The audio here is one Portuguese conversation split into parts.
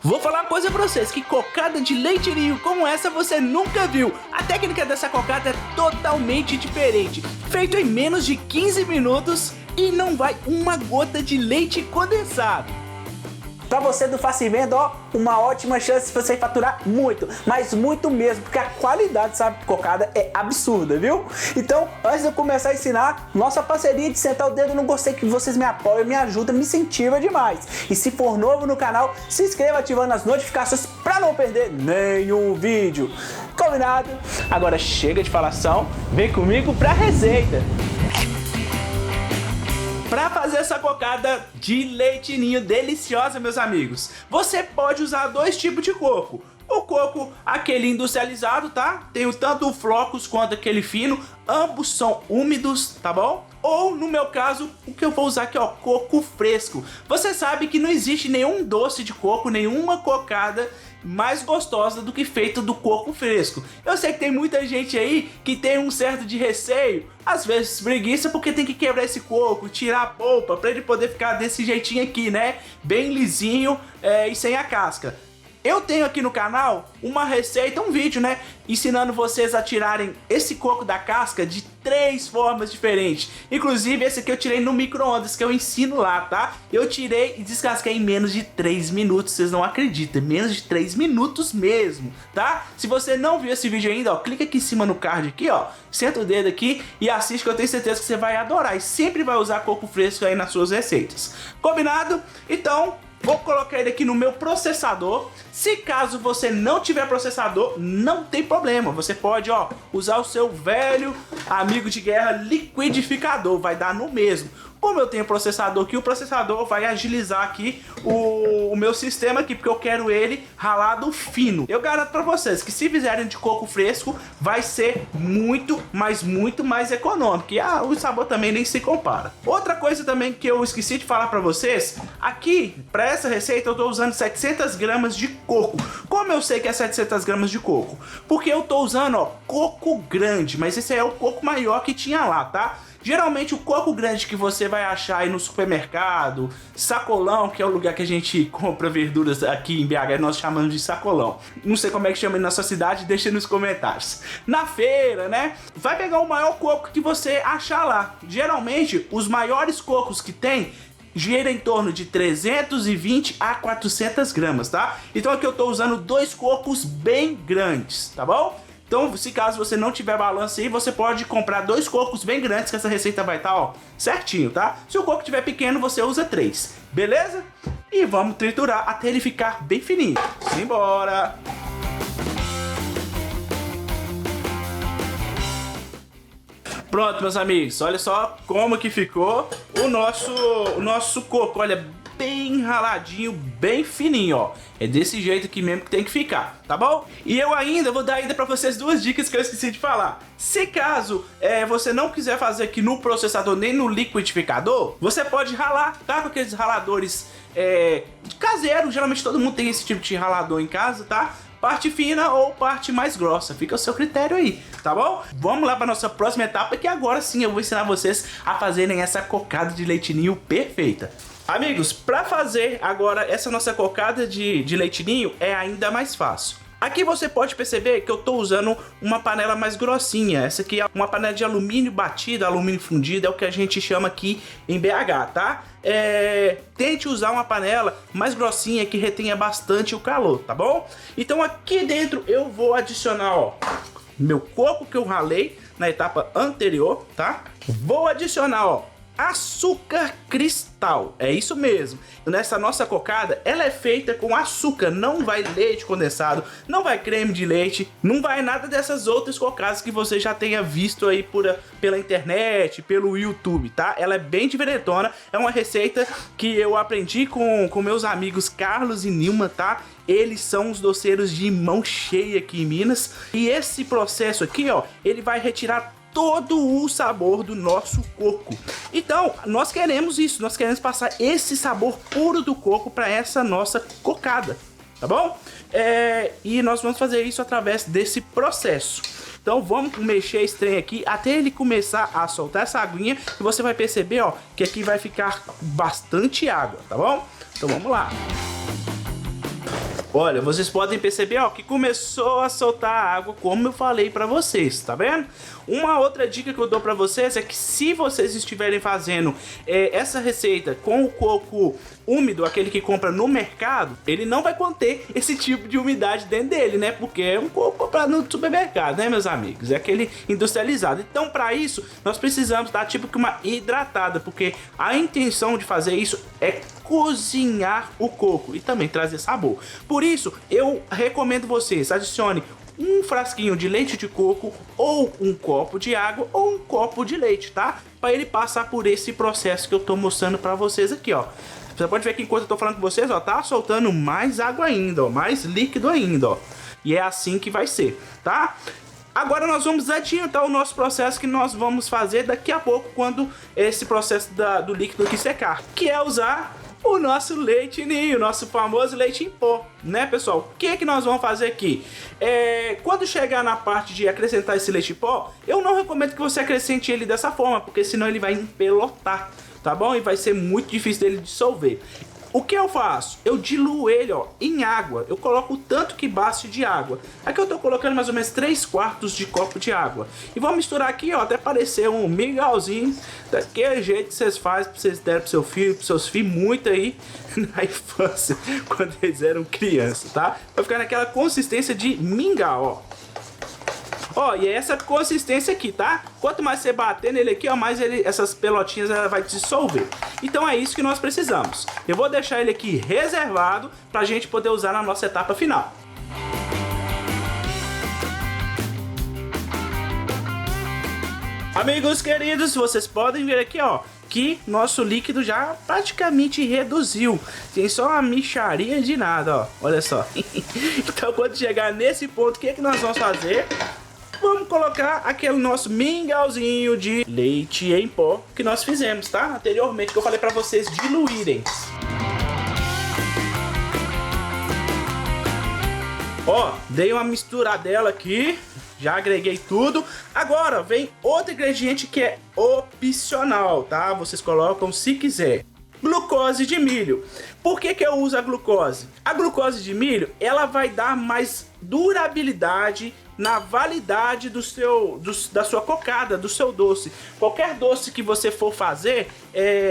Vou falar uma coisa pra vocês, que cocada de leite ninho como essa você nunca viu. A técnica dessa cocada é totalmente diferente. Feito em menos de 15 minutos e não vai uma gota de leite condensado. Pra você do Faça e Venda, ó, uma ótima chance de você faturar muito, mas muito mesmo, porque a qualidade dessa cocada é absurda, viu? Então, antes de eu começar a ensinar, nossa parceria de sentar o dedo no gostei, que vocês me apoiam, me ajudam, me incentivam demais. E se for novo no canal, se inscreva ativando as notificações pra não perder nenhum vídeo. Combinado? Agora chega de falação, vem comigo pra receita. Para fazer essa cocada de leite ninho deliciosa, meus amigos, você pode usar dois tipos de coco. O coco, aquele industrializado, tá? Tem tanto o flocos quanto aquele fino, ambos são úmidos, tá bom? Ou, no meu caso, o que eu vou usar aqui, ó, coco fresco. Você sabe que não existe nenhum doce de coco, nenhuma cocada mais gostosa do que feita do coco fresco. Eu sei que tem muita gente aí que tem um certo de receio, às vezes preguiça, porque tem que quebrar esse coco, tirar a polpa, para ele poder ficar desse jeitinho aqui, né? Bem lisinho e sem a casca. Eu tenho aqui no canal uma receita, um vídeo, né, ensinando vocês a tirarem esse coco da casca de 3 formas diferentes. Inclusive esse aqui eu tirei no micro-ondas, que eu ensino lá, tá? Eu tirei e descasquei em menos de 3 minutos, vocês não acreditam, menos de 3 minutos mesmo, tá? Se você não viu esse vídeo ainda, ó, clica aqui em cima no card aqui, ó, senta o dedo aqui e assiste, que eu tenho certeza que você vai adorar e sempre vai usar coco fresco aí nas suas receitas. Combinado? Então, vou colocar ele aqui no meu processador. Se caso você não tiver processador, não tem problema. Você pode, ó, usar o seu velho amigo de guerra liquidificador. Vai dar no mesmo. Como eu tenho processador aqui, o processador vai agilizar aqui o meu sistema aqui, porque eu quero ele ralado fino. Eu garanto pra vocês que se fizerem de coco fresco, vai ser muito, mas muito mais econômico. E o sabor também nem se compara. Outra coisa também que eu esqueci de falar pra vocês, aqui, pra essa receita, eu tô usando 700 gramas de coco. Como eu sei que é 700 gramas de coco? Porque eu tô usando, ó, coco grande, mas esse é o coco maior que tinha lá, tá? Geralmente o coco grande que você vai achar aí no supermercado, sacolão, que é o lugar que a gente compra verduras aqui em BH, nós chamamos de sacolão. Não sei como é que chama aí na sua cidade, deixa nos comentários. Na feira, né? Vai pegar o maior coco que você achar lá. Geralmente, os maiores cocos que tem gira em torno de 320 a 400 gramas, tá? Então aqui eu tô usando dois cocos bem grandes, tá bom? Então, se caso você não tiver balança aí, você pode comprar dois cocos bem grandes, que essa receita vai estar, ó, certinho, tá? Se o coco tiver pequeno, você usa 3, beleza? E vamos triturar até ele ficar bem fininho. Simbora! Pronto, meus amigos, olha só como que ficou o nosso coco, olha, bem raladinho, bem fininho, ó. É desse jeito aqui mesmo que tem que ficar, tá bom? E eu ainda vou dar ainda pra vocês duas dicas que eu esqueci de falar. Se caso você não quiser fazer aqui no processador nem no liquidificador, você pode ralar, tá? Com aqueles raladores caseiros, geralmente todo mundo tem esse tipo de ralador em casa, tá? Parte fina ou parte mais grossa, fica ao seu critério aí, tá bom? Vamos lá para nossa próxima etapa, que agora sim eu vou ensinar vocês a fazerem essa cocada de leite ninho perfeita. Amigos, para fazer agora essa nossa cocada de leite ninho é ainda mais fácil. Aqui você pode perceber que eu tô usando uma panela mais grossinha. Essa aqui é uma panela de alumínio batido, alumínio fundido, é o que a gente chama aqui em BH, tá? Tente usar uma panela mais grossinha que retenha bastante o calor, tá bom? Então aqui dentro eu vou adicionar, ó, meu coco que eu ralei na etapa anterior, tá? Vou adicionar, ó, açúcar cristal, é isso mesmo. Nessa nossa cocada, ela é feita com açúcar, não vai leite condensado, não vai creme de leite, não vai nada dessas outras cocadas que você já tenha visto aí pela internet, pelo YouTube, tá? Ela é bem diferentona, é uma receita que eu aprendi com meus amigos Carlos e Nilma, tá? Eles são os doceiros de mão cheia aqui em Minas, e esse processo aqui, ó, ele vai retirar todo o sabor do nosso coco. Então, nós queremos isso, nós queremos passar esse sabor puro do coco para essa nossa cocada, tá bom? E nós vamos fazer isso através desse processo. Então vamos mexer esse trem aqui até ele começar a soltar essa aguinha, e você vai perceber, ó, que aqui vai ficar bastante água, tá bom? Então vamos lá. Olha, vocês podem perceber, ó, que começou a soltar água, como eu falei pra vocês, tá vendo? Uma outra dica que eu dou pra vocês é que se vocês estiverem fazendo essa receita com o coco úmido, aquele que compra no mercado, ele não vai conter esse tipo de umidade dentro dele, né? Porque é um coco comprado no supermercado, né, meus amigos? É aquele industrializado. Então, pra isso, nós precisamos dar tipo que uma hidratada, porque a intenção de fazer isso é cozinhar o coco e também trazer sabor. Por isso, eu recomendo vocês adicione um frasquinho de leite de coco ou um copo de água ou um copo de leite, tá? Para ele passar por esse processo que eu tô mostrando para vocês aqui, ó. Você pode ver que enquanto eu tô falando com vocês, ó, tá soltando mais água ainda, ó, mais líquido ainda, ó. E é assim que vai ser, tá? Agora nós vamos adiantar o nosso processo que nós vamos fazer daqui a pouco quando esse processo do líquido aqui secar, que é usar o nosso leite ninho, nosso famoso leite em pó, né, pessoal? O que é que nós vamos fazer aqui? Quando chegar na parte de acrescentar esse leite em pó, eu não recomendo que você acrescente ele dessa forma, porque senão ele vai empelotar, tá bom? E vai ser muito difícil dele dissolver. O que eu faço? Eu diluo ele, ó, em água. Eu coloco o tanto que baste de água. Aqui eu tô colocando mais ou menos 3/4 de copo de água. E vou misturar aqui, ó, até parecer um mingauzinho. Daquele jeito que vocês fazem, pra vocês derem pro seu filho, pros seus filhos, muito aí na infância, quando eles eram crianças, tá? Vai ficar naquela consistência de mingau, ó. Ó, e é essa consistência aqui, tá? Quanto mais você bater nele aqui, ó, mais essas pelotinhas ela vai dissolver. Então é isso que nós precisamos. Eu vou deixar ele aqui reservado pra gente poder usar na nossa etapa final. Amigos queridos, vocês podem ver aqui, ó, que nosso líquido já praticamente reduziu. Tem só uma mixaria de nada, ó. Olha só. Então quando chegar nesse ponto, o que é que nós vamos fazer? Vamos colocar aquele nosso mingauzinho de leite em pó que nós fizemos, tá? Anteriormente, que eu falei pra vocês diluírem. Ó, dei uma misturadela aqui. Já agreguei tudo. Agora vem outro ingrediente que é opcional, tá? Vocês colocam se quiser. Glucose de milho. Por que eu uso a glucose? A glucose de milho, ela vai dar mais durabilidade na validade da sua cocada, do seu doce. Qualquer doce que você for fazer,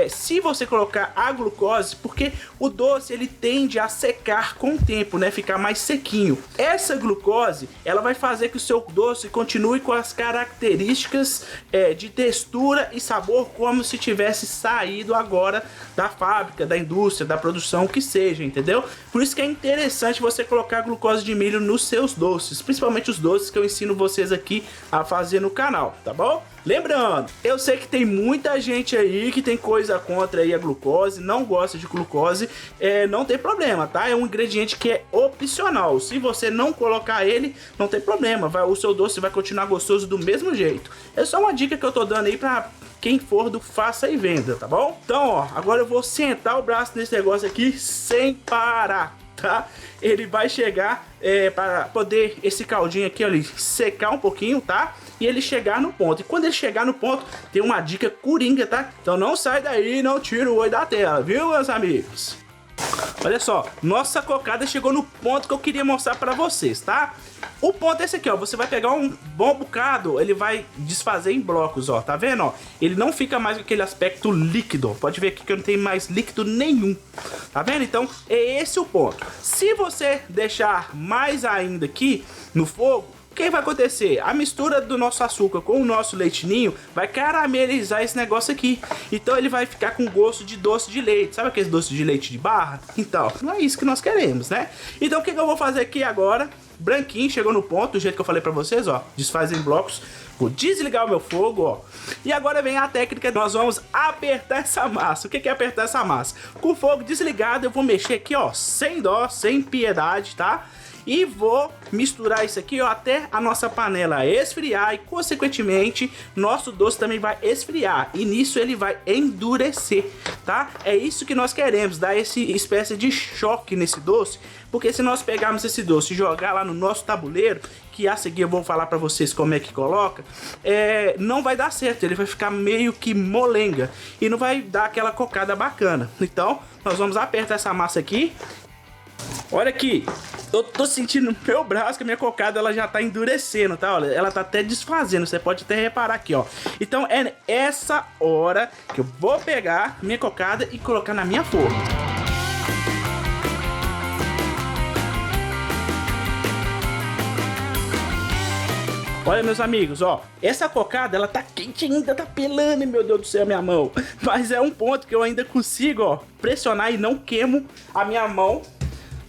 se você colocar a glucose, porque o doce ele tende a secar com o tempo, né? Ficar mais sequinho. Essa glucose, ela vai fazer que o seu doce continue com as características de textura e sabor como se tivesse saído agora da fábrica, da indústria, da produção, o que seja, entendeu? Por isso que é interessante você colocar glucose de milho nos seus doces, principalmente os doces que eu ensino vocês aqui a fazer no canal, tá bom? Lembrando, eu sei que tem muita gente aí que tem coisa contra aí a glucose, não gosta de glucose, não tem problema, tá? É um ingrediente que é opcional. Se você não colocar ele, não tem problema, o seu doce vai continuar gostoso do mesmo jeito. É só uma dica que eu tô dando aí pra quem for do faça e venda, tá bom? Então, ó, agora eu vou sentar o braço nesse negócio aqui sem parar, tá? Ele vai chegar para poder esse caldinho aqui, ó, secar um pouquinho, tá? E ele chegar no ponto. E quando ele chegar no ponto, tem uma dica coringa, tá? Então não sai daí e não tira o olho da tela, viu, meus amigos? Olha só, nossa cocada chegou no ponto que eu queria mostrar pra vocês, tá? O ponto é esse aqui, ó. Você vai pegar um bom bocado, ele vai desfazer em blocos, ó. Tá vendo, ó? Ele não fica mais com aquele aspecto líquido. Pode ver aqui que não tem mais líquido nenhum. Tá vendo? Então, é esse o ponto. Se você deixar mais ainda aqui no fogo, o que vai acontecer? A mistura do nosso açúcar com o nosso leite ninho vai caramelizar esse negócio aqui. Então ele vai ficar com gosto de doce de leite. Sabe aquele doce de leite de barra? Então, não é isso que nós queremos, né? Então o que eu vou fazer aqui agora? Branquinho, chegou no ponto, do jeito que eu falei pra vocês, ó. Desfaz em blocos. Vou desligar o meu fogo, ó. E agora vem a técnica, nós vamos apertar essa massa. O que é apertar essa massa? Com o fogo desligado, eu vou mexer aqui, ó, sem dó, sem piedade, tá? E vou misturar isso aqui, ó, até a nossa panela esfriar e, consequentemente, nosso doce também vai esfriar. E nisso ele vai endurecer, tá? É isso que nós queremos, dar essa espécie de choque nesse doce. Porque se nós pegarmos esse doce e jogar lá no nosso tabuleiro, que a seguir eu vou falar pra vocês como é que coloca, não vai dar certo. Ele vai ficar meio que molenga e não vai dar aquela cocada bacana. Então, nós vamos apertar essa massa aqui. Olha aqui, eu tô sentindo no meu braço que a minha cocada ela já tá endurecendo, tá? Olha, ela tá até desfazendo, você pode até reparar aqui, ó. Então é essa hora que eu vou pegar minha cocada e colocar na minha forma. Olha, meus amigos, ó, essa cocada, ela tá quente ainda, tá pelando, meu Deus do céu, minha mão. Mas é um ponto que eu ainda consigo, ó, pressionar e não queimo a minha mão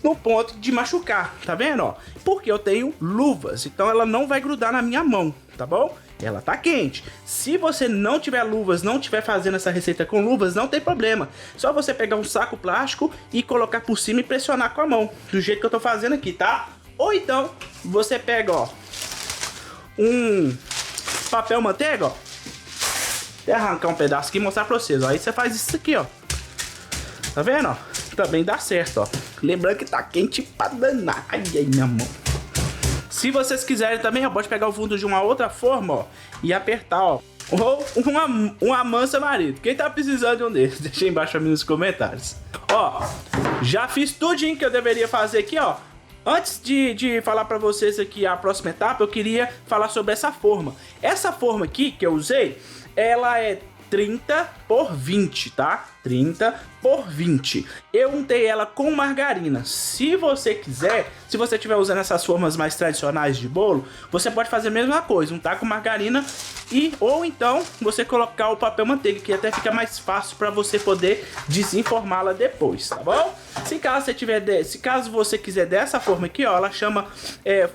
no ponto de machucar, tá vendo, ó? Porque eu tenho luvas, então ela não vai grudar na minha mão, tá bom? Ela tá quente. Se você não tiver luvas, não tiver fazendo essa receita com luvas, não tem problema. Só você pegar um saco plástico e colocar por cima e pressionar com a mão, do jeito que eu tô fazendo aqui, tá? Ou então, você pega, ó, um papel manteiga, ó. Vou arrancar um pedaço aqui e mostrar pra vocês, ó. Aí você faz isso aqui, ó. Tá vendo, ó? Também dá certo, ó. Lembrando que tá quente pra danar. Ai, ai, minha mão. Se vocês quiserem também, ó, pode pegar o fundo de uma outra forma, ó, e apertar, ó. Ou uma mansa marido. Quem tá precisando de um desses? Deixa aí embaixo pra mim nos comentários. Ó, já fiz tudinho que eu deveria fazer aqui, ó. Antes de falar pra vocês aqui a próxima etapa, eu queria falar sobre essa forma. Essa forma aqui que eu usei, ela é 30 por 20, tá? 30 por 20. Eu untei ela com margarina. Se você quiser, se você estiver usando essas formas mais tradicionais de bolo, você pode fazer a mesma coisa, untar com margarina ou então você colocar o papel manteiga, que até fica mais fácil para você poder desenformá-la depois, tá bom? Se caso você quiser dessa forma aqui, ó, ela chama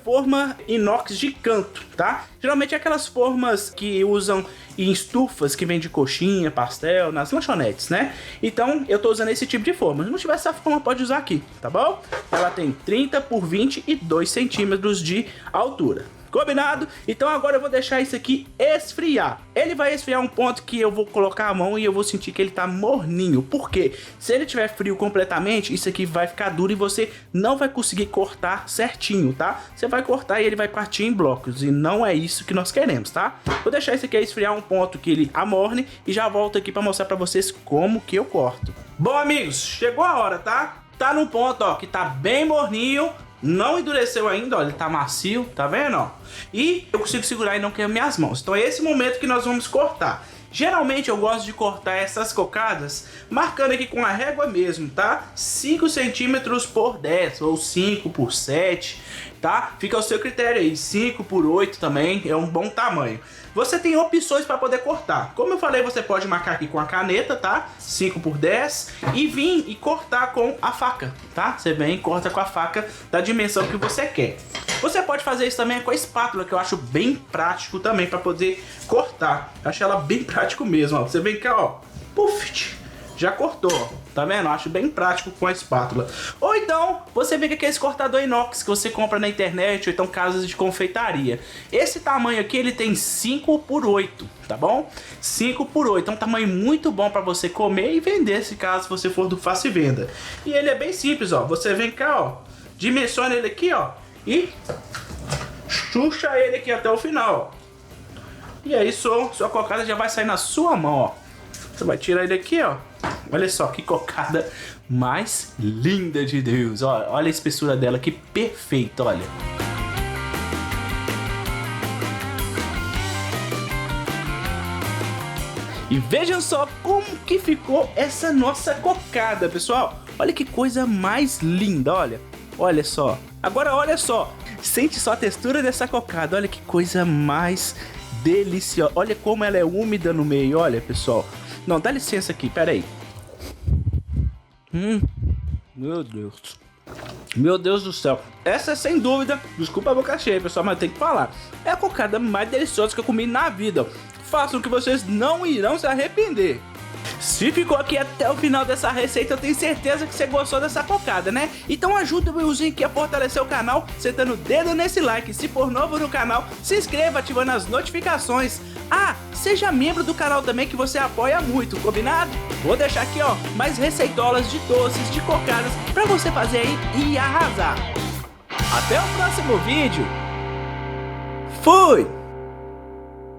forma inox de canto, tá? Geralmente é aquelas formas que usam em estufas que vem de coxinha, pastel, nas lanchonetes, né? Então eu tô usando esse tipo de forma. Se não tiver essa forma, pode usar aqui, tá bom? Ela tem 30 por 22 centímetros de altura. Combinado? Então agora eu vou deixar isso aqui esfriar. Ele vai esfriar um ponto que eu vou colocar a mão e eu vou sentir que ele tá morninho. Por quê? Se ele tiver frio completamente, isso aqui vai ficar duro e você não vai conseguir cortar certinho, tá? Você vai cortar e ele vai partir em blocos e não é isso que nós queremos, tá? Vou deixar isso aqui esfriar um ponto que ele amorne e já volto aqui pra mostrar pra vocês como que eu corto. Bom, amigos, chegou a hora, tá? Tá no ponto, ó, que tá bem morninho. Não endureceu ainda, ó, ele tá macio, tá vendo, ó? E eu consigo segurar e não queimo minhas mãos. Então é esse momento que nós vamos cortar. Geralmente eu gosto de cortar essas cocadas marcando aqui com a régua mesmo, tá? 5 centímetros por 10 ou 5 por 7, tá? Fica ao seu critério aí, 5 por 8 também é um bom tamanho. Você tem opções para poder cortar. Como eu falei, você pode marcar aqui com a caneta, tá? 5 por 10 e vir e cortar com a faca, tá? Você vem e corta com a faca da dimensão que você quer. Você pode fazer isso também com a espátula, que eu acho bem prático também para poder cortar. Eu acho ela bem prático mesmo, ó. Você vem cá, ó. Puf, já cortou, ó. Tá vendo? Eu acho bem prático com a espátula. Ou então, você vê que aqueles cortador inox que você compra na internet, ou então casas de confeitaria. Esse tamanho aqui, ele tem 5 por 8, tá bom? 5 por 8, é um tamanho muito bom para você comer e vender, se caso você for do Faça e Venda. E ele é bem simples, ó. Você vem cá, ó. Dimensiona ele aqui, ó. E chucha ele aqui até o final, ó. E aí, sua cocada já vai sair na sua mão, ó. Você vai tirar ele aqui, ó. Olha só que cocada mais linda de Deus. Olha a espessura dela, que perfeita, olha. E vejam só como que ficou essa nossa cocada, pessoal. Olha que coisa mais linda, olha. Olha só. Agora olha só. Sente só a textura dessa cocada. Olha que coisa mais deliciosa. Olha como ela é úmida no meio, olha, pessoal. Não, dá licença aqui, pera aí. Meu Deus. Meu Deus do céu. Essa, sem dúvida, desculpa a boca cheia, pessoal, mas tem que falar, é a cocada mais deliciosa que eu comi na vida. Façam que vocês não irão se arrepender. Se ficou aqui até o final dessa receita, eu tenho certeza que você gostou dessa cocada, né? Então ajuda o Willzinho aqui a fortalecer o canal, sentando o dedo nesse like. Se for novo no canal, se inscreva ativando as notificações. Ah, seja membro do canal também, que você apoia muito, combinado? Vou deixar aqui, ó, mais receitolas de doces, de cocadas, pra você fazer aí e arrasar. Até o próximo vídeo. Fui!